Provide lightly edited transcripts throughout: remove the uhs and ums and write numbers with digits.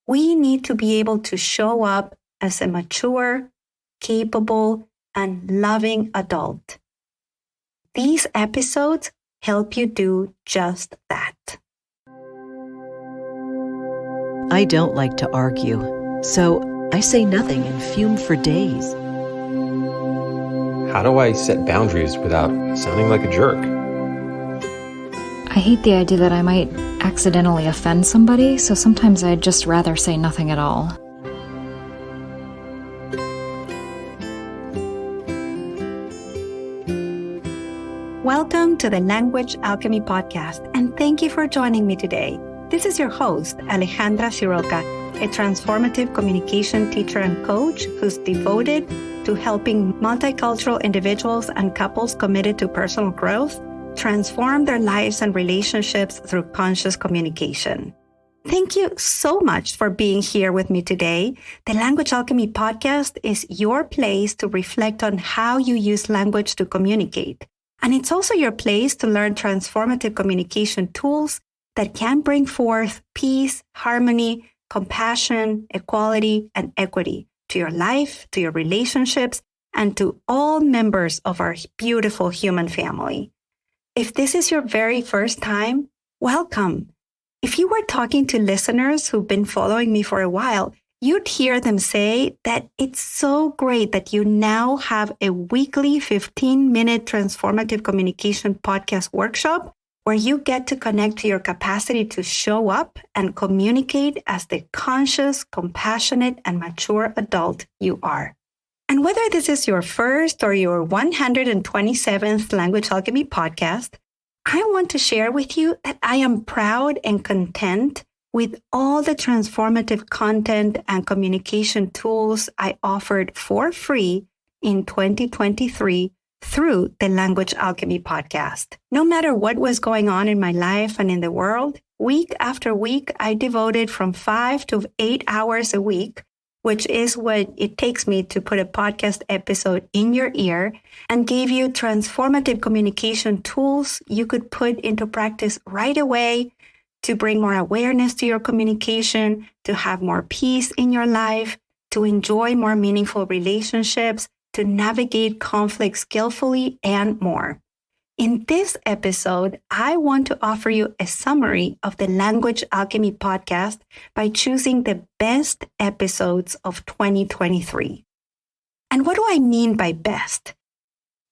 We need to be able to show up as a mature, capable, and loving adult. These episodes help you do just that. I don't like to argue, so I say nothing and fume for days. How do I set boundaries without sounding like a jerk? I hate the idea that I might accidentally offend somebody, so sometimes I'd just rather say nothing at all. Welcome to the Language Alchemy Podcast, and thank you for joining me today. This is your host, Alejandra Siroka, a transformative communication teacher and coach who's devoted to helping multicultural individuals and couples committed to personal growth transform their lives and relationships through conscious communication. Thank you so much for being here with me today. The Language Alchemy Podcast is your place to reflect on how you use language to communicate. And it's also your place to learn transformative communication tools that can bring forth peace, harmony, compassion, equality, and equity to your life, to your relationships, and to all members of our beautiful human family. If this is your very first time, welcome. If you were talking to listeners who've been following me for a while, you'd hear them say that it's so great that you now have a weekly 15-minute transformative communication podcast workshop where you get to connect to your capacity to show up and communicate as the conscious, compassionate, and mature adult you are. And whether this is your first or your 127th Language Alchemy podcast, I want to share with you that I am proud and content with all the transformative content and communication tools I offered for free in 2023 through the Language Alchemy Podcast. No matter what was going on in my life and in the world, week after week, I devoted from 5 to 8 hours a week, which is what it takes me to put a podcast episode in your ear, and gave you transformative communication tools you could put into practice right away to bring more awareness to your communication, to have more peace in your life, to enjoy more meaningful relationships, to navigate conflict skillfully, and more. In this episode, I want to offer you a summary of the Language Alchemy Podcast by choosing the best episodes of 2023. And what do I mean by best?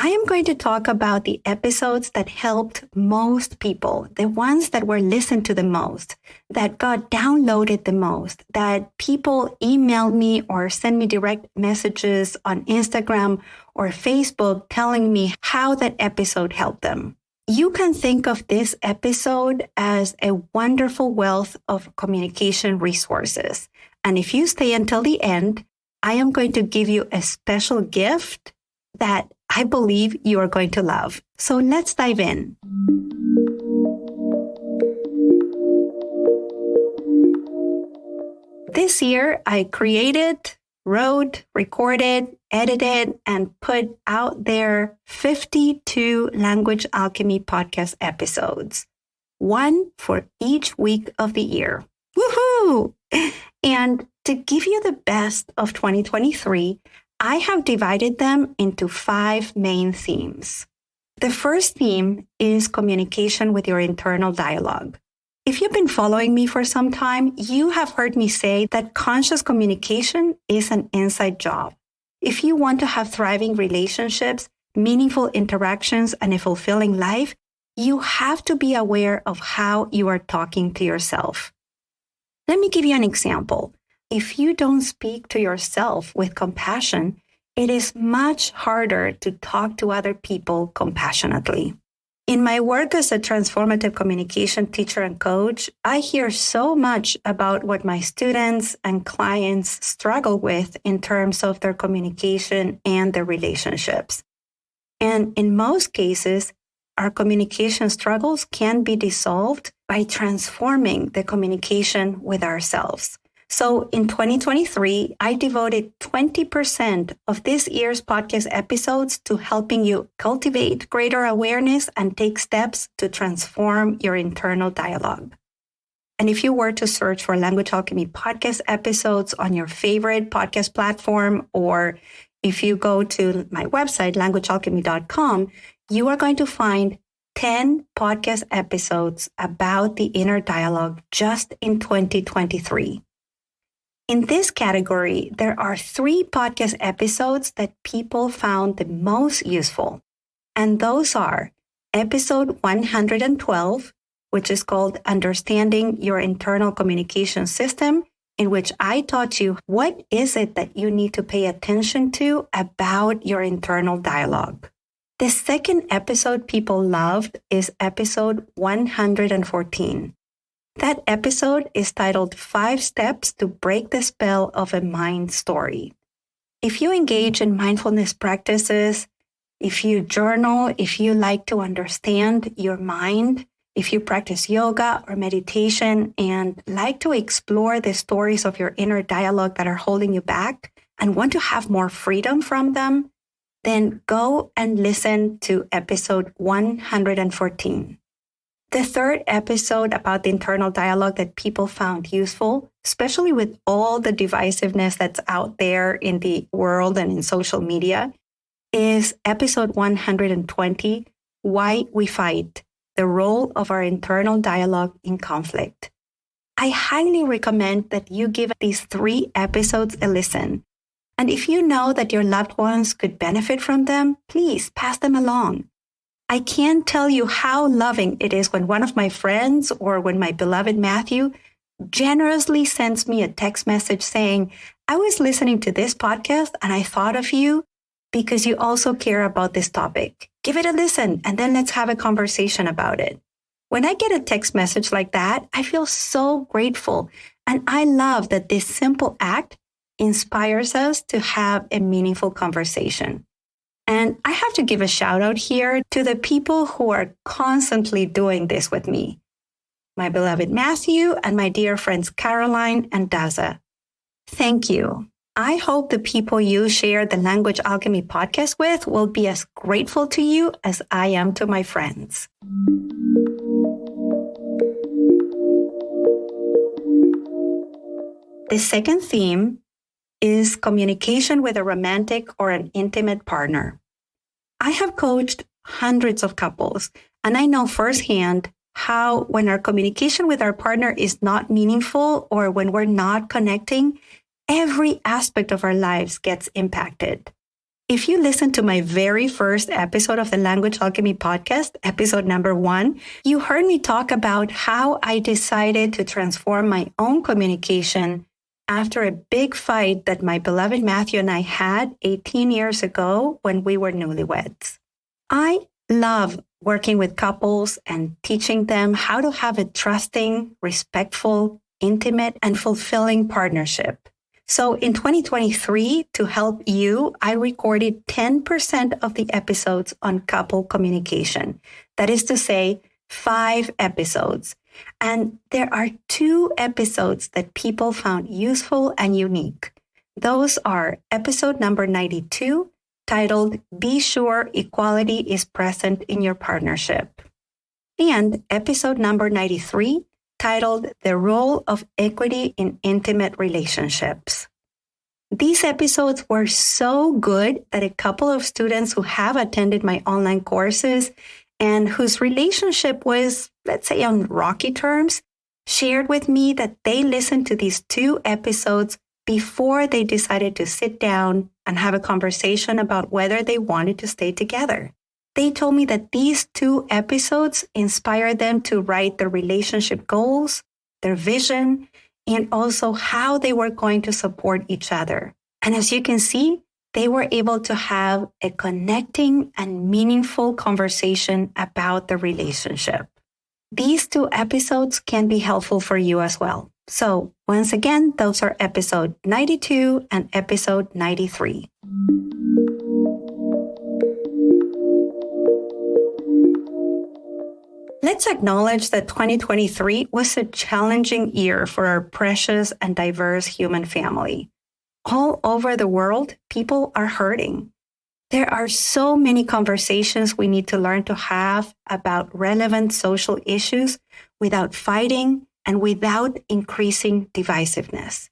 I am going to talk about the episodes that helped most people, the ones that were listened to the most, that got downloaded the most, that people emailed me or sent me direct messages on Instagram or Facebook telling me how that episode helped them. You can think of this episode as a wonderful wealth of communication resources. And if you stay until the end, I am going to give you a special gift that I believe you are going to love. So let's dive in. This year, I created, wrote, recorded, edited, and put out there 52 Language Alchemy podcast episodes, one for each week of the year. Woohoo! And to give you the best of 2023, I have divided them into 5 main themes. The first theme is communication with your internal dialogue. If you've been following me for some time, you have heard me say that conscious communication is an inside job. If you want to have thriving relationships, meaningful interactions, and a fulfilling life, you have to be aware of how you are talking to yourself. Let me give you an example. If you don't speak to yourself with compassion, it is much harder to talk to other people compassionately. In my work as a transformative communication teacher and coach, I hear so much about what my students and clients struggle with in terms of their communication and their relationships. And in most cases, our communication struggles can be dissolved by transforming the communication with ourselves. So in 2023, I devoted 20% of this year's podcast episodes to helping you cultivate greater awareness and take steps to transform your internal dialogue. And if you were to search for Language Alchemy podcast episodes on your favorite podcast platform, or if you go to my website, languagealchemy.com, you are going to find 10 podcast episodes about the inner dialogue just in 2023. In this category, there are 3 podcast episodes that people found the most useful. And those are episode 112, which is called Understanding Your Internal Communication System, in which I taught you what is it that you need to pay attention to about your internal dialogue. The second episode people loved is episode 114. That episode is titled 5 Steps to Break the Spell of a Mind Story. If you engage in mindfulness practices, if you journal, if you like to understand your mind, if you practice yoga or meditation and like to explore the stories of your inner dialogue that are holding you back and want to have more freedom from them, then go and listen to episode 114. The third episode about the internal dialogue that people found useful, especially with all the divisiveness that's out there in the world and in social media, is episode 120, Why We Fight, the Role of Our Internal Dialogue in Conflict. I highly recommend that you give these 3 episodes a listen. And if you know that your loved ones could benefit from them, please pass them along. I can't tell you how loving it is when one of my friends or when my beloved Matthew generously sends me a text message saying, I was listening to this podcast and I thought of you because you also care about this topic. Give it a listen and then let's have a conversation about it. When I get a text message like that, I feel so grateful. And I love that this simple act inspires us to have a meaningful conversation. And I have to give a shout out here to the people who are constantly doing this with me. My beloved Matthew and my dear friends Caroline and Daza. Thank you. I hope the people you share the Language Alchemy podcast with will be as grateful to you as I am to my friends. The second theme is communication with a romantic or an intimate partner. I have coached hundreds of couples, and I know firsthand how when our communication with our partner is not meaningful or when we're not connecting, every aspect of our lives gets impacted. If you listen to my very first episode of the Language Alchemy podcast, episode number 1, you heard me talk about how I decided to transform my own communication after a big fight that my beloved Matthew and I had 18 years ago when we were newlyweds. I love working with couples and teaching them how to have a trusting, respectful, intimate, and fulfilling partnership. So in 2023, to help you, I recorded 10% of the episodes on couple communication. That is to say, 5 episodes. And there are 2 episodes that people found useful and unique. Those are episode number 92, titled Be Sure Equality is Present in Your Partnership, and episode number 93, titled The Role of Equity in Intimate Relationships. These episodes were so good that a couple of students who have attended my online courses and whose relationship was, let's say, on rocky terms, shared with me that they listened to these 2 episodes before they decided to sit down and have a conversation about whether they wanted to stay together. They told me that these 2 episodes inspired them to write their relationship goals, their vision, and also how they were going to support each other. And as you can see, they were able to have a connecting and meaningful conversation about the relationship. These 2 episodes can be helpful for you as well. So once again, those are episode 92 and episode 93. Let's acknowledge that 2023 was a challenging year for our precious and diverse human family. All over the world, people are hurting. There are so many conversations we need to learn to have about relevant social issues without fighting and without increasing divisiveness.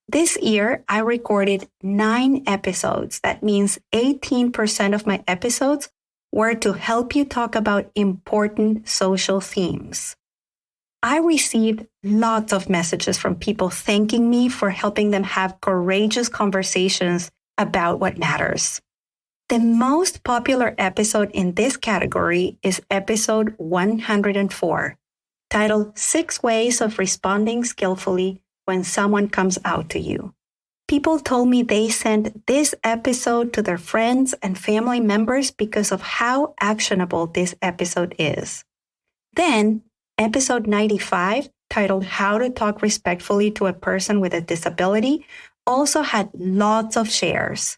This year, I recorded 9 episodes. That means 18% of my episodes were to help you talk about important social themes. I received lots of messages from people thanking me for helping them have courageous conversations about what matters. The most popular episode in this category is episode 104, titled 6 Ways of Responding Skillfully When Someone Comes Out to You. People told me they sent this episode to their friends and family members because of how actionable this episode is. Then, episode 95, titled How to Talk Respectfully to a Person with a Disability, also had lots of shares.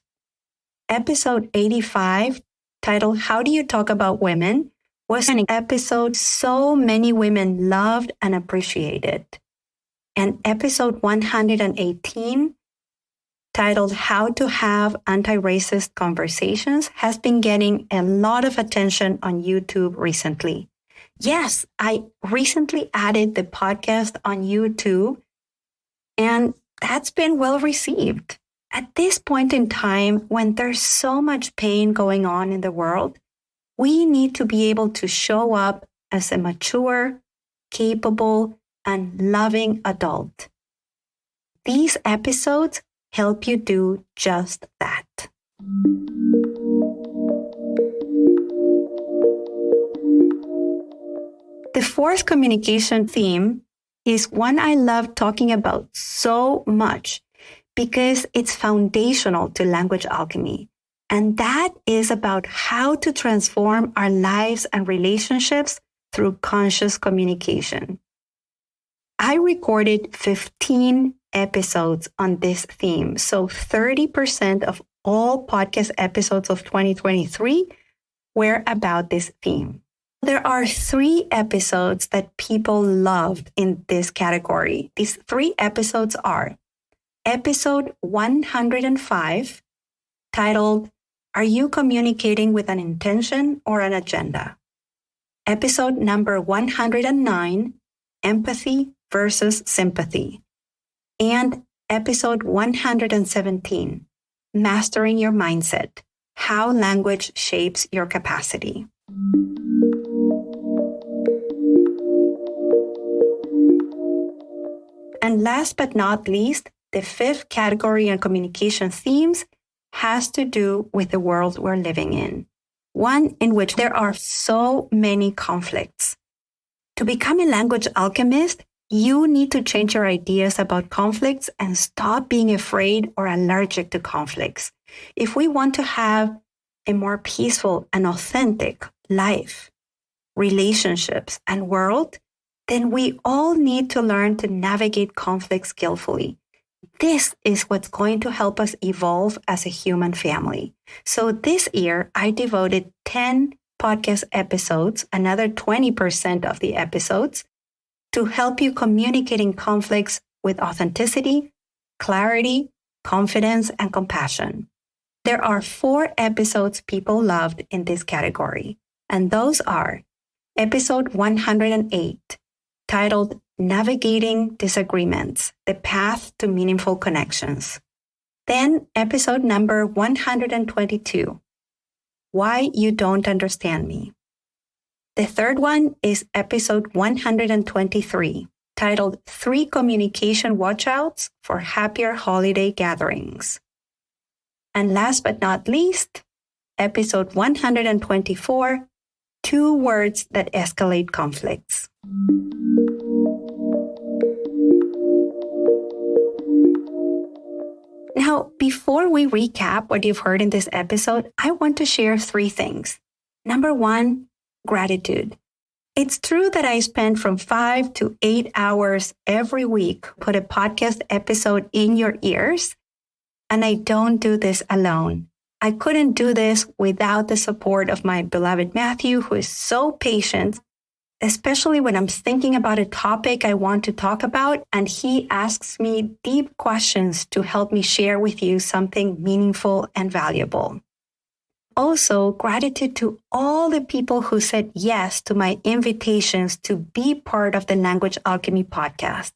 Episode 85, titled How Do You Talk About Women, was an episode so many women loved and appreciated. And episode 118, titled How to Have Anti-Racist Conversations, has been getting a lot of attention on YouTube recently. Yes, I recently added the podcast on YouTube, and that's been well received. At this point in time, when there's so much pain going on in the world, we need to be able to show up as a mature, capable, and loving adult. These episodes help you do just that. The fourth communication theme is one I love talking about so much because it's foundational to language alchemy. And that is about how to transform our lives and relationships through conscious communication. I recorded 15 episodes on this theme. So 30% of all podcast episodes of 2023 were about this theme. There are 3 episodes that people loved in this category. These 3 episodes are episode 105, titled, Are You Communicating with an Intention or an Agenda? Episode number 109, Empathy versus Sympathy. And episode 117, Mastering Your Mindset, How Language Shapes Your Capacity. And last but not least, the 5th category on communication themes has to do with the world we're living in, one in which there are so many conflicts. To become a language alchemist, you need to change your ideas about conflicts and stop being afraid or allergic to conflicts. If we want to have a more peaceful and authentic life, relationships, and world, then we all need to learn to navigate conflict skillfully. This is what's going to help us evolve as a human family. So this year, I devoted 10 podcast episodes, another 20% of the episodes, to help you communicating conflicts with authenticity, clarity, confidence, and compassion. There are 4 episodes people loved in this category, and those are episode 108, titled Navigating Disagreements, The Path to Meaningful Connections. Then episode number 122, Why You Don't Understand Me. The third one is episode 123, titled 3 Communication Watchouts for Happier Holiday Gatherings. And last but not least, episode 124, 2 Words That Escalate Conflicts. Now, before we recap what you've heard in this episode, I want to share 3 things. Number 1, gratitude. It's true that I spend from 5 to 8 hours every week to put a podcast episode in your ears, and I don't do this alone. I couldn't do this without the support of my beloved Matthew, who is so patient, especially when I'm thinking about a topic I want to talk about, and he asks me deep questions to help me share with you something meaningful and valuable. Also, gratitude to all the people who said yes to my invitations to be part of the Language Alchemy podcast.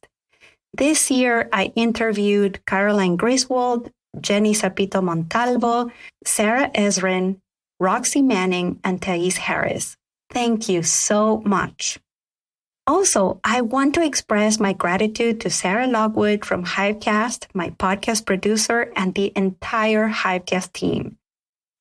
This year, I interviewed Caroline Griswold, Jenny Sapito Montalvo, Sarah Ezrin, Roxy Manning, and Thais Harris. Thank you so much. Also, I want to express my gratitude to Sarah Lockwood from Hivecast, my podcast producer, and the entire Hivecast team.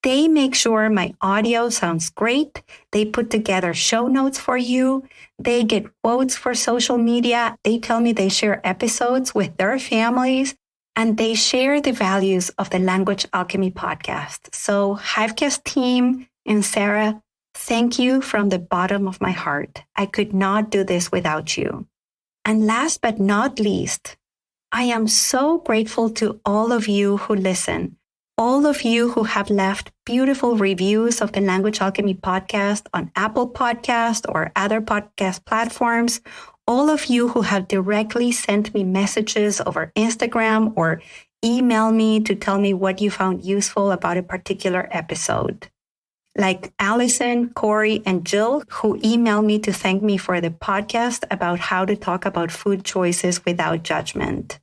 They make sure my audio sounds great. They put together show notes for you. They get quotes for social media. They tell me they share episodes with their families, and they share the values of the Language Alchemy podcast. So Hivecast team and Sarah, thank you from the bottom of my heart. I could not do this without you. And last but not least, I am so grateful to all of you who listen. All of you who have left beautiful reviews of the Language Alchemy podcast on Apple Podcast or other podcast platforms, all of you who have directly sent me messages over Instagram or email me to tell me what you found useful about a particular episode. Like Allison, Corey, and Jill, who emailed me to thank me for the podcast about how to talk about food choices without judgment.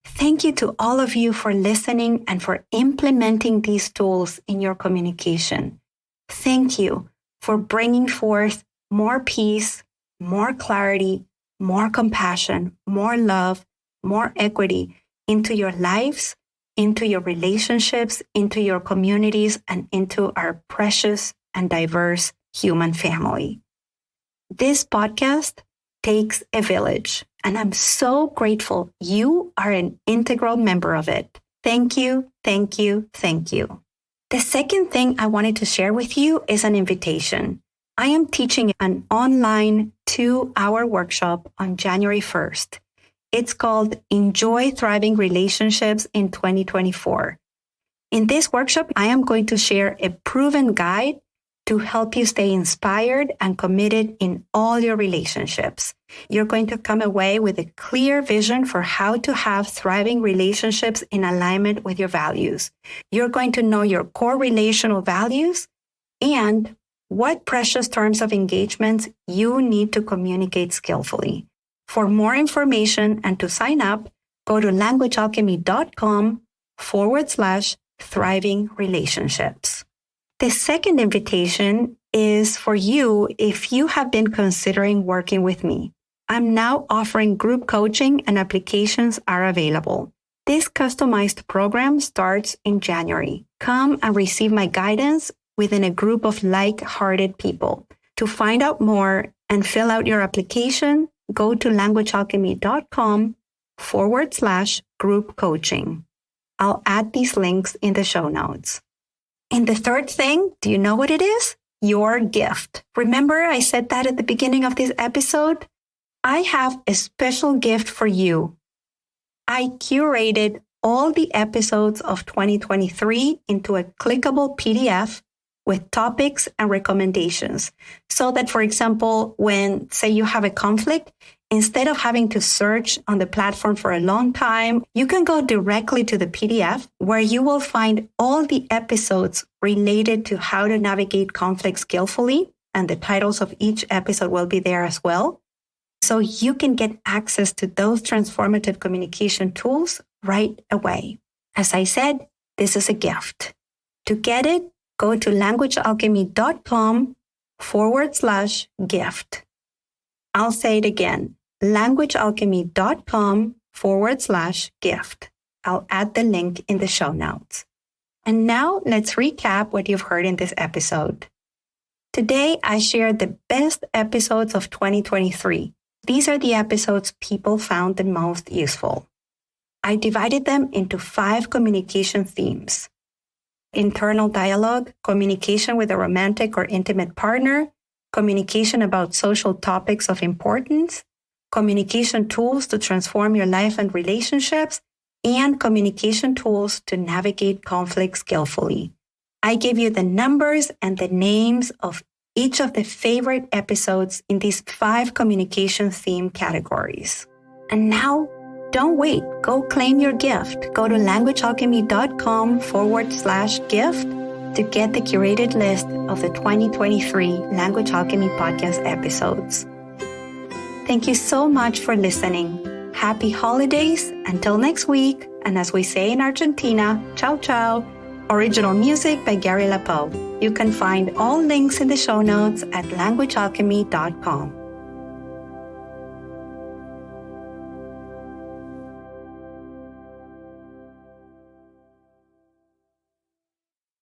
Thank you to all of you for listening and for implementing these tools in your communication. Thank you for bringing forth more peace, more clarity, more compassion, more love, more equity into your lives, into your relationships, into your communities, and into our precious and diverse human family. This podcast takes a village, and I'm so grateful you are an integral member of it. Thank you, thank you, thank you. The second thing I wanted to share with you is an invitation. I am teaching an online 2-hour workshop on January 1st. It's called Enjoy Thriving Relationships in 2024. In this workshop, I am going to share a proven guide to help you stay inspired and committed in all your relationships. You're going to come away with a clear vision for how to have thriving relationships in alignment with your values. You're going to know your core relational values and what precious terms of engagement you need to communicate skillfully. For more information and to sign up, go to languagealchemy.com/thriving relationships. The second invitation is for you if you have been considering working with me. I'm now offering group coaching and applications are available. This customized program starts in January. Come and receive my guidance within a group of like-hearted people. To find out more and fill out your application, go to languagealchemy.com/group coaching. I'll add these links in the show notes. And the third thing, do you know what it is? Your gift. Remember I said that at the beginning of this episode? I have a special gift for you. I curated all the episodes of 2023 into a clickable PDF with topics and recommendations. So that, for example, when, say, you have a conflict, instead of having to search on the platform for a long time, you can go directly to the PDF where you will find all the episodes related to how to navigate conflict skillfully, and the titles of each episode will be there as well. So you can get access to those transformative communication tools right away. As I said, this is a gift. To get it, go to languagealchemy.com/gift. I'll say it again, languagealchemy.com/gift. I'll add the link in the show notes. And now let's recap what you've heard in this episode. Today, I shared the best episodes of 2023. These are the episodes people found the most useful. I divided them into 5 communication themes: internal dialogue, communication with a romantic or intimate partner, communication about social topics of importance, communication tools to transform your life and relationships, and communication tools to navigate conflict skillfully. I gave you the numbers and the names of each of the favorite episodes in these 5 communication theme categories. And now, don't wait. Go claim your gift. Go to languagealchemy.com/gift to get the curated list of the 2023 Language Alchemy podcast episodes. Thank you so much for listening. Happy holidays until next week. And as we say in Argentina, ciao, ciao. Original music by Gary Lapo. You can find all links in the show notes at languagealchemy.com.